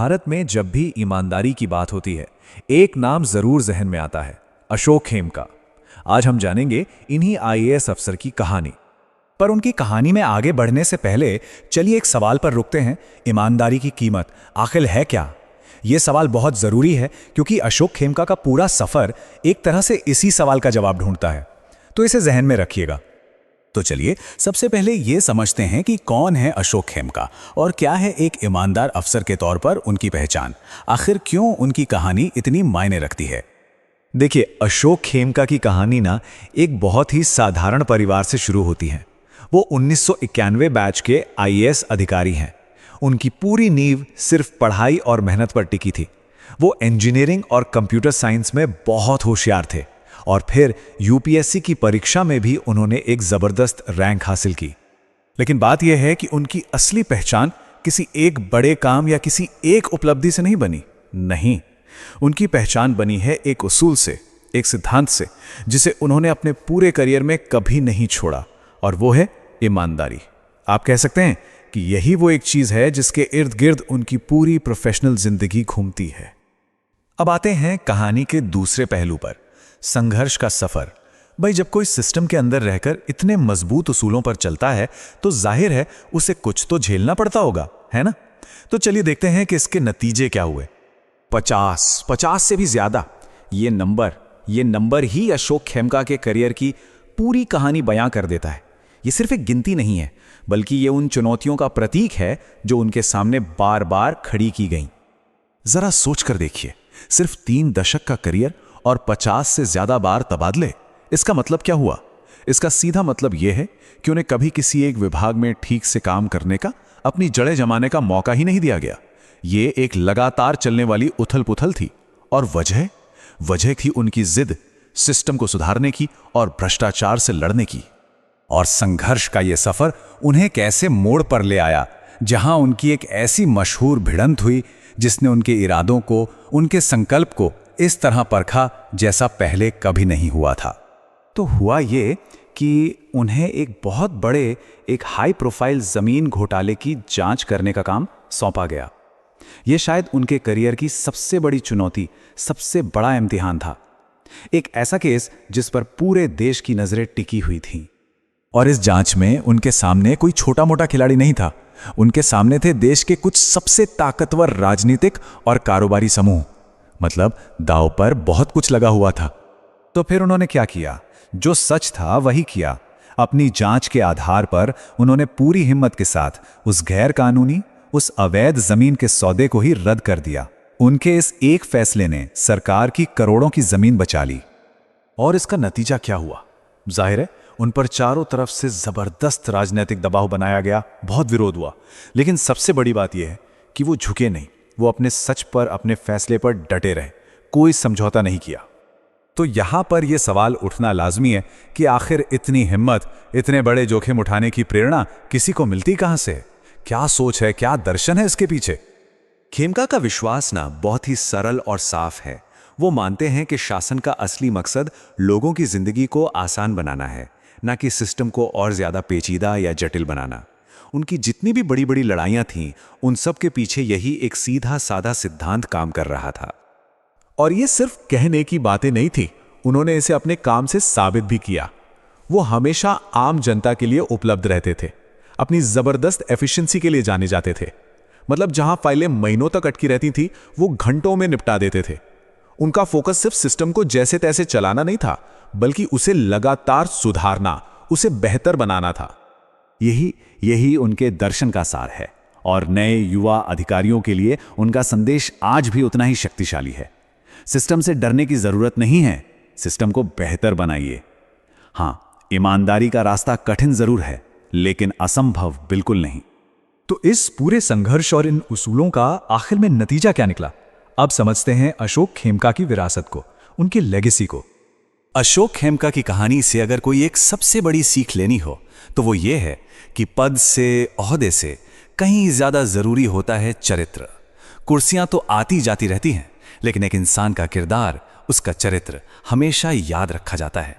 भारत में जब भी ईमानदारी की बात होती है, एक नाम जरूर जहन में आता है, अशोक खेमका। आज हम जानेंगे इन्हीं आईएएस अफसर की कहानी। पर उनकी कहानी में आगे बढ़ने से पहले चलिए एक सवाल पर रुकते हैं। ईमानदारी की कीमत आखिर है क्या? ये सवाल बहुत ज़रूरी है क्योंकि अशोक खेमका का पूरा सफ़र एक तरह से इसी सवाल का जवाब ढूंढता है। तो इसे जहन में रखिएगा। तो चलिए सबसे पहले ये समझते हैं कि कौन है अशोक खेमका और क्या है एक ईमानदार अफसर के तौर पर उनकी पहचान। आखिर क्यों उनकी कहानी इतनी मायने रखती है? देखिए, अशोक खेमका की कहानी ना एक बहुत ही साधारण परिवार से शुरू होती है। वो 1991 बैच के आईएएस अधिकारी हैं। उनकी पूरी नींव सिर्फ पढ़ाई और मेहनत पर टिकी थी। वो इंजीनियरिंग और कंप्यूटर साइंस में बहुत होशियार थे और फिर यूपीएससी की परीक्षा में भी उन्होंने एक जबरदस्त रैंक हासिल की। लेकिन बात यह है कि उनकी असली पहचान किसी एक बड़े काम या किसी एक उपलब्धि से नहीं बनी। नहीं, उनकी पहचान बनी है एक उसूल से, एक सिद्धांत से, जिसे उन्होंने अपने पूरे करियर में कभी नहीं छोड़ा, और वो है ईमानदारी। आप कह सकते हैं कि यही वो एक चीज है जिसके इर्द गिर्द उनकी पूरी प्रोफेशनल जिंदगी घूमती है। अब आते हैं कहानी के दूसरे पहलू पर, संघर्ष का सफर। भाई, जब कोई सिस्टम के अंदर रहकर इतने मजबूत उसूलों पर चलता है तो जाहिर है उसे कुछ तो झेलना पड़ता होगा, है ना? तो चलिए देखते हैं कि इसके नतीजे क्या हुए। 50 से भी ज्यादा, ये नंबर ही अशोक खेमका के करियर की पूरी कहानी बयां कर देता है। ये सिर्फ एक गिनती नहीं है, बल्कि ये उन चुनौतियों का प्रतीक है जो उनके सामने बार बार खड़ी की गईं। जरा सोच कर देखिए, सिर्फ 3 दशक का करियर और 50 से ज्यादा बार तबादले। इसका मतलब क्या हुआ? इसका सीधा मतलब यह है कि उन्हें कभी किसी एक विभाग में ठीक से काम करने का, अपनी जड़ें जमाने का मौका ही नहीं दिया गया। ये एक लगातार चलने वाली उथल पुथल थी, और वजह थी उनकी जिद सिस्टम को सुधारने की और भ्रष्टाचार से लड़ने की। और संघर्ष का यह सफर उन्हें कैसे मोड़ पर ले आया, जहां उनकी एक ऐसी मशहूर भिड़ंत हुई जिसने उनके इरादों को, उनके संकल्प को इस तरह परखा जैसा पहले कभी नहीं हुआ था। तो हुआ ये कि उन्हें एक बहुत बड़े, एक हाई प्रोफाइल जमीन घोटाले की जांच करने का काम सौंपा गया। यह शायद उनके करियर की सबसे बड़ी चुनौती, सबसे बड़ा इम्तिहान था। एक ऐसा केस जिस पर पूरे देश की नजरें टिकी हुई थीं। और इस जांच में उनके सामने कोई छोटा मोटा खिलाड़ी नहीं था। उनके सामने थे देश के कुछ सबसे ताकतवर राजनीतिक और कारोबारी समूह। मतलब दांव पर बहुत कुछ लगा हुआ था। तो फिर उन्होंने क्या किया? जो सच था वही किया। अपनी जांच के आधार पर उन्होंने पूरी हिम्मत के साथ उस गैर कानूनी, उस अवैध जमीन के सौदे को ही रद्द कर दिया। उनके इस एक फैसले ने सरकार की करोड़ों की जमीन बचा ली। और इसका नतीजा क्या हुआ? जाहिर है उन पर चारों तरफ से जबरदस्त राजनीतिक दबाव बनाया गया, बहुत विरोध हुआ। लेकिन सबसे बड़ी बात यह है कि वो झुके नहीं। वो अपने सच पर, अपने फैसले पर डटे रहे, कोई समझौता नहीं किया। तो यहां पर यह सवाल उठना लाजमी है कि आखिर इतनी हिम्मत, इतने बड़े जोखिम उठाने की प्रेरणा किसी को मिलती कहां से? क्या सोच है, क्या दर्शन है इसके पीछे? खेमका का विश्वास ना बहुत ही सरल और साफ है। वो मानते हैं कि शासन का असली मकसद लोगों की जिंदगी को आसान बनाना है, ना कि सिस्टम को और ज्यादा पेचीदा या जटिल बनाना। उनकी जितनी भी बड़ी बड़ी लड़ाइयां थीं, उन सब के पीछे यही एक सीधा साधा सिद्धांत काम कर रहा था। और ये सिर्फ कहने की बातें नहीं थी, उन्होंने इसे अपने काम से साबित भी किया। वो हमेशा आम जनता के लिए उपलब्ध रहते थे, अपनी जबरदस्त एफिशिएंसी के लिए जाने जाते थे। मतलब जहां फाइलें महीनों तक अटकी रहती थी, वो घंटों में निपटा देते थे। उनका फोकस सिर्फ सिस्टम को जैसे तैसे चलाना नहीं था, बल्कि उसे लगातार सुधारना, उसे बेहतर बनाना था। यही उनके दर्शन का सार है। और नए युवा अधिकारियों के लिए उनका संदेश आज भी उतना ही शक्तिशाली है। सिस्टम से डरने की जरूरत नहीं है, सिस्टम को बेहतर बनाइए। हां, ईमानदारी का रास्ता कठिन जरूर है, लेकिन असंभव बिल्कुल नहीं। तो इस पूरे संघर्ष और इन उसूलों का आखिर में नतीजा क्या निकला? अब समझते हैं अशोक खेमका की विरासत को, उनकी लेगेसी को। अशोक खेमका की कहानी से अगर कोई एक सबसे बड़ी सीख लेनी हो तो वो ये है कि पद से, ओहदे से कहीं ज्यादा जरूरी होता है चरित्र। कुर्सियां तो आती जाती रहती हैं, लेकिन एक इंसान का किरदार, उसका चरित्र हमेशा याद रखा जाता है।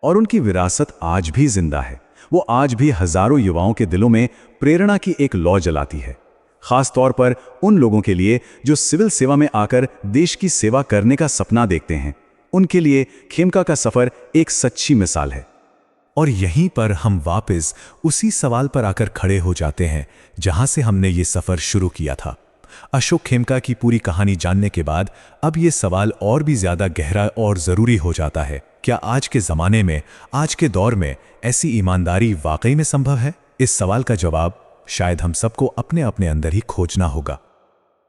और उनकी विरासत आज भी जिंदा है। वो आज भी हजारों युवाओं के दिलों में प्रेरणा की एक लौ जलाती है। खास तौर पर उन लोगों के लिए जो सिविल सेवा में आकर देश की सेवा करने का सपना देखते हैं। उनके लिए खेमका का सफर एक सच्ची मिसाल है। और यहीं पर हम वापस उसी सवाल पर आकर खड़े हो जाते हैं जहां से हमने ये सफर शुरू किया था। अशोक खेमका की पूरी कहानी जानने के बाद अब ये सवाल और भी ज्यादा गहरा और जरूरी हो जाता है। क्या आज के जमाने में, आज के दौर में ऐसी ईमानदारी वाकई में संभव है? इस सवाल का जवाब शायद हम सबको अपने अपने अंदर ही खोजना होगा।